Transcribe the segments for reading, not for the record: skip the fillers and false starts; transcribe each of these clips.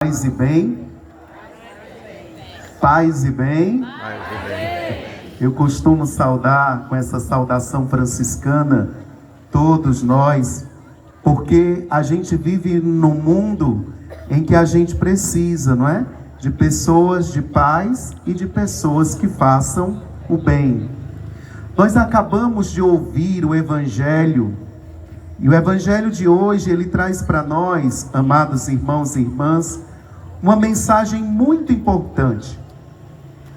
Paz e bem. Paz e bem. Eu costumo saudar com essa saudação franciscana todos nós, porque a gente vive num mundo em que a gente precisa, não é? De pessoas de paz e de pessoas que façam o bem. Nós acabamos de ouvir o Evangelho, e o Evangelho de hoje, ele traz para nós, amados irmãos e irmãs, uma mensagem muito importante.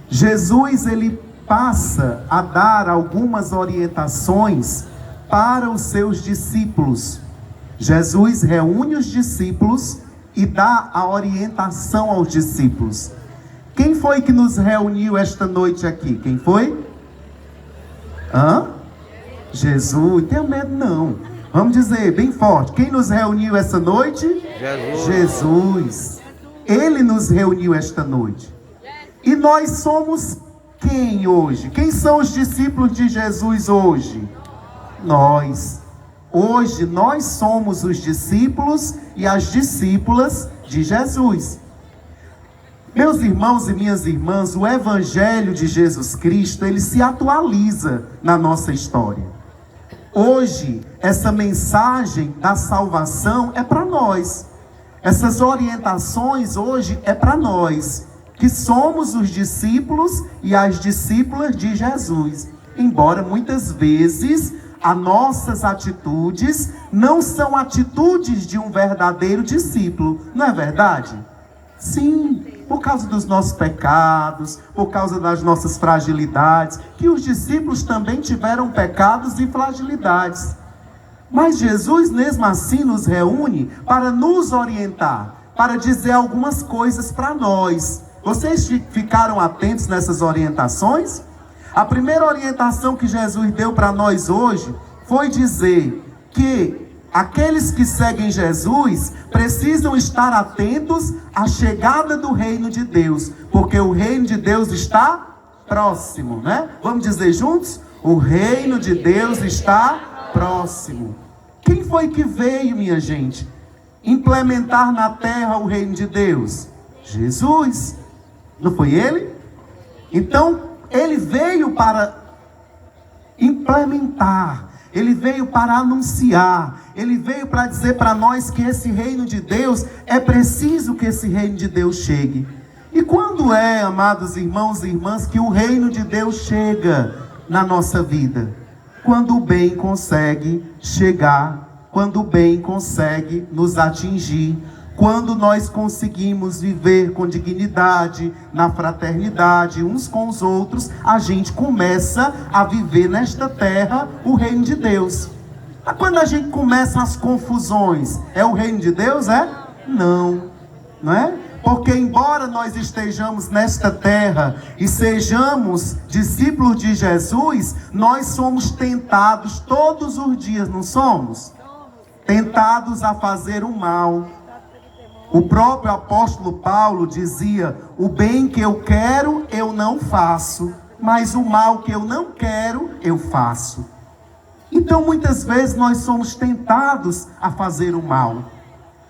Jesus, ele passa a dar algumas orientações para os seus discípulos. Jesus reúne os discípulos e dá a orientação aos discípulos. Quem foi que nos reuniu esta noite aqui? Quem foi? Jesus. Tenha medo não. Vamos dizer bem forte. Quem nos reuniu essa noite? Jesus. Ele nos reuniu esta noite. E nós somos quem hoje? Quem são os discípulos de Jesus hoje? Nós. Hoje nós somos os discípulos e as discípulas de Jesus. Meus irmãos e minhas irmãs, o Evangelho de Jesus Cristo, ele se atualiza na nossa história. Hoje, essa mensagem da salvação é para nós. Essas orientações hoje é para nós, que somos os discípulos e as discípulas de Jesus. Embora muitas vezes as nossas atitudes não são atitudes de um verdadeiro discípulo, não é verdade? Sim, por causa dos nossos pecados, por causa das nossas fragilidades, que os discípulos também tiveram pecados e fragilidades. Mas Jesus mesmo assim nos reúne para nos orientar, para dizer algumas coisas para nós. Vocês ficaram atentos nessas orientações? A primeira orientação que Jesus deu para nós hoje foi dizer que aqueles que seguem Jesus precisam estar atentos à chegada do reino de Deus, porque o reino de Deus está próximo, né? Vamos dizer juntos? O reino de Deus está próximo. Quem foi que veio, minha gente, implementar na terra o reino de Deus? Jesus. Não foi ele? Então, ele veio para implementar, ele veio para anunciar, ele veio para dizer para nós que esse reino de Deus, é preciso que esse reino de Deus chegue. E quando é, amados irmãos e irmãs, que o reino de Deus chega na nossa vida? Quando o bem consegue chegar, quando o bem consegue nos atingir, quando nós conseguimos viver com dignidade, na fraternidade, uns com os outros, a gente começa a viver nesta terra o reino de Deus. Mas quando a gente começa as confusões, é o reino de Deus, é? Não, não é? Porque embora nós estejamos nesta terra e sejamos discípulos de Jesus, nós somos tentados todos os dias, não somos? Tentados a fazer o mal. O próprio apóstolo Paulo dizia: o bem que eu quero, eu não faço, mas o mal que eu não quero, eu faço. Então, muitas vezes, nós somos tentados a fazer o mal.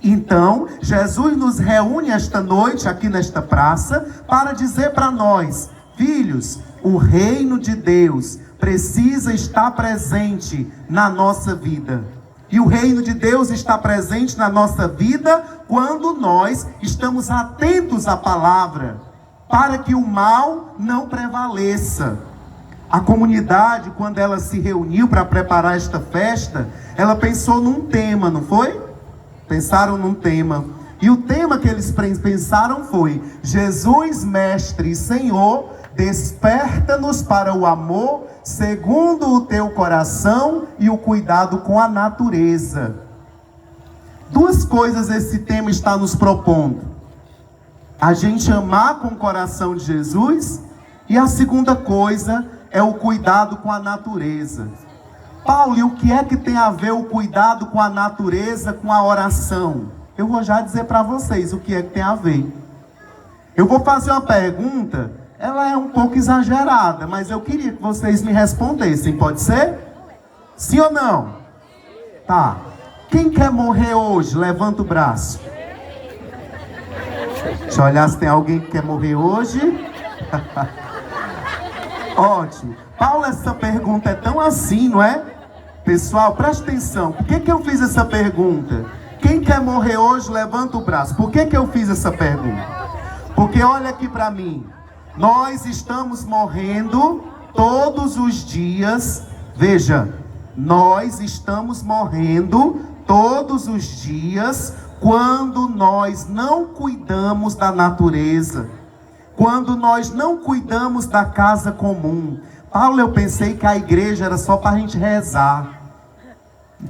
Então, Jesus nos reúne esta noite, aqui nesta praça, para dizer para nós: filhos, o reino de Deus precisa estar presente na nossa vida. E o reino de Deus está presente na nossa vida quando nós estamos atentos à palavra, para que o mal não prevaleça. A comunidade, quando ela se reuniu para preparar esta festa, ela pensou num tema, não foi? Pensaram num tema. E o tema que eles pensaram foi: Jesus, Mestre e Senhor, desperta-nos para o amor segundo o teu coração e o cuidado com a natureza. Duas coisas esse tema está nos propondo: a gente amar com o coração de Jesus, e a segunda coisa é o cuidado com a natureza. Paulo, e o que é que tem a ver o cuidado com a natureza com a oração? Eu vou já dizer para vocês o que é que tem a ver. Eu vou fazer uma pergunta, ela é um pouco exagerada, mas eu queria que vocês me respondessem, pode ser? Sim ou não? Tá. Quem quer morrer hoje? Levanta o braço. Deixa eu olhar se tem alguém que quer morrer hoje. Ótimo. Paulo, essa pergunta é tão assim, não é? Pessoal, presta atenção. Por que eu fiz essa pergunta? Quem quer morrer hoje, levanta o braço. Por que eu fiz essa pergunta? Porque olha aqui para mim. Nós estamos morrendo todos os dias. Veja, nós estamos morrendo todos os dias quando nós não cuidamos da natureza, quando nós não cuidamos da casa comum. Paulo, eu pensei que a igreja era só para a gente rezar.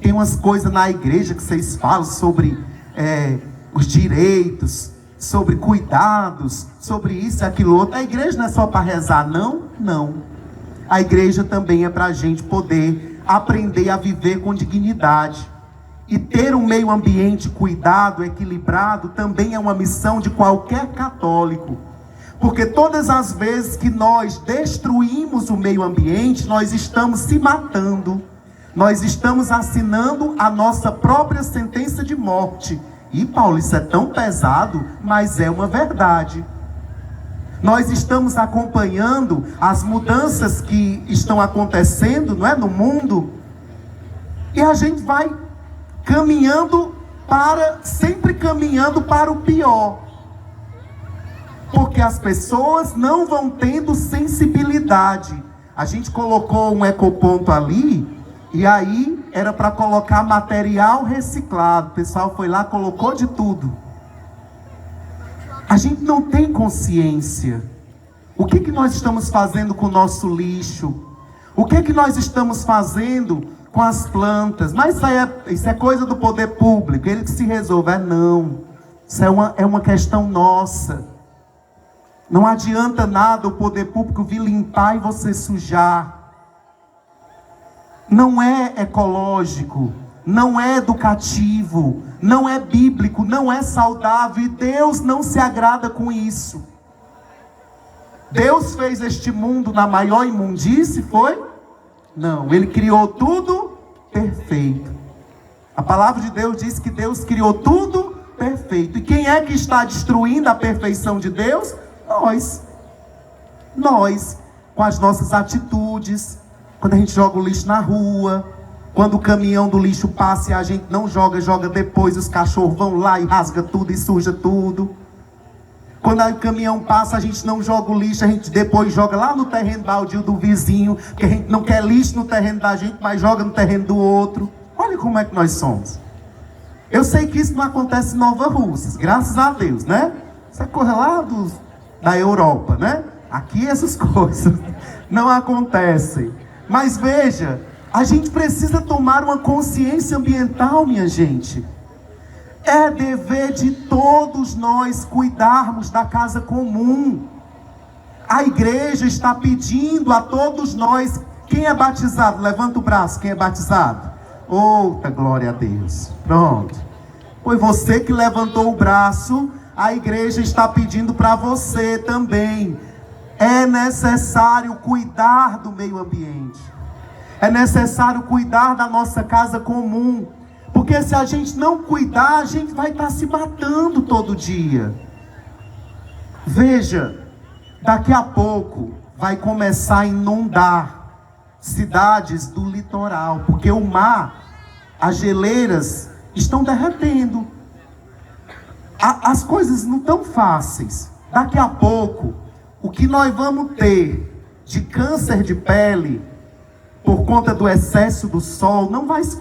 Tem umas coisas na igreja que vocês falam sobre os direitos, sobre cuidados, sobre isso e aquilo outro. A igreja não é só para rezar, não? Não. A igreja também é para a gente poder aprender a viver com dignidade. E ter um meio ambiente cuidado, equilibrado, também é uma missão de qualquer católico. Porque todas as vezes que nós destruímos o meio ambiente, nós estamos se matando. Nós estamos assinando a nossa própria sentença de morte. E Paulo, isso é tão pesado, mas é uma verdade. Nós estamos acompanhando as mudanças que estão acontecendo, não é, no mundo. E a gente vai sempre caminhando para o pior. Porque as pessoas não vão tendo sensibilidade. A gente colocou um ecoponto ali, e aí era para colocar material reciclado. O pessoal foi lá, colocou de tudo. A gente não tem consciência. O que nós estamos fazendo com o nosso lixo? O que nós estamos fazendo com as plantas? Mas isso é coisa do poder público, ele que se resolve. Não, isso é uma questão nossa. Não adianta nada o poder público vir limpar e você sujar. Não é ecológico, não é educativo, não é bíblico, não é saudável. E Deus não se agrada com isso. Deus fez este mundo na maior imundície, foi? Não, Ele criou tudo perfeito. A palavra de Deus diz que Deus criou tudo perfeito. E quem é que está destruindo a perfeição de Deus? Nós, com as nossas atitudes. Quando a gente joga o lixo na rua, quando o caminhão do lixo passa e a gente não joga depois, os cachorros vão lá e rasga tudo e suja tudo. Quando o caminhão passa, a gente não joga o lixo, a gente depois joga lá no terreno baldio do vizinho, porque a gente não quer lixo no terreno da gente, mas joga no terreno do outro. Olha como é que nós somos. Eu sei que isso não acontece em Nova Russas, graças a Deus, né? Essa coisa lá da Europa, né? Aqui essas coisas não acontecem. Mas veja, a gente precisa tomar uma consciência ambiental, minha gente. É dever de todos nós cuidarmos da casa comum. A igreja está pedindo a todos nós. Quem é batizado? Levanta o braço, quem é batizado? Outra glória a Deus. Pronto. Foi você que levantou o braço. A igreja está pedindo para você também. É necessário cuidar do meio ambiente. É necessário cuidar da nossa casa comum. Porque se a gente não cuidar, a gente vai estar se matando todo dia. Veja, daqui a pouco vai começar a inundar cidades do litoral. Porque o mar, as geleiras estão derretendo. As coisas não estão fáceis. Daqui a pouco, o que nós vamos ter de câncer de pele por conta do excesso do sol não vai se